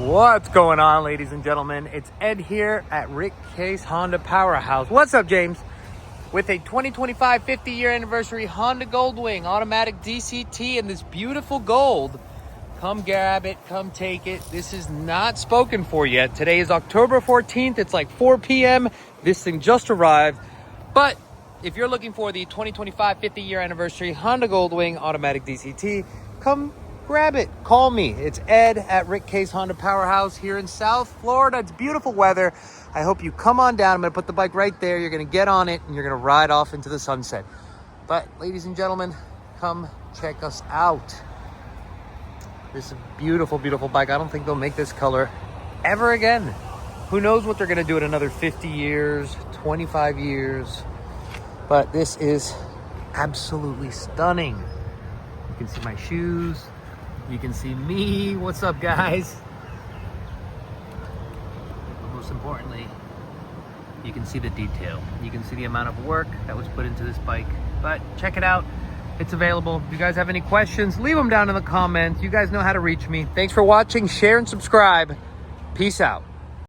What's going on, ladies and gentlemen? It's Ed here at Rick Case Honda Powerhouse. What's up, James? With a 2025 50-year anniversary Honda Goldwing automatic DCT in this beautiful gold. Come grab it, come take it. This is not spoken for yet. Today is October 14th. It's like 4 p.m. This thing just arrived. But if you're looking for the 2025 50-year anniversary Honda Goldwing automatic DCT, come grab it. Call me. It's Ed at Rick Case Honda Powerhouse here in South Florida. It's beautiful weather. I hope you come on down. I'm going to put the bike right there. You're going to get on it and you're going to ride off into the sunset. But ladies and gentlemen, come check us out. This is a beautiful, beautiful bike. I don't think they'll make this color ever again. Who knows what they're going to do in another 50 years, 25 years. But this is absolutely stunning. You can see my shoes. You can see me. What's up, guys? But most importantly, you can see the detail. You can see the amount of work that was put into this bike. But check it out. It's available. If you guys have any questions, leave them down in the comments. You guys know how to reach me. Thanks for watching. Share and subscribe. Peace out.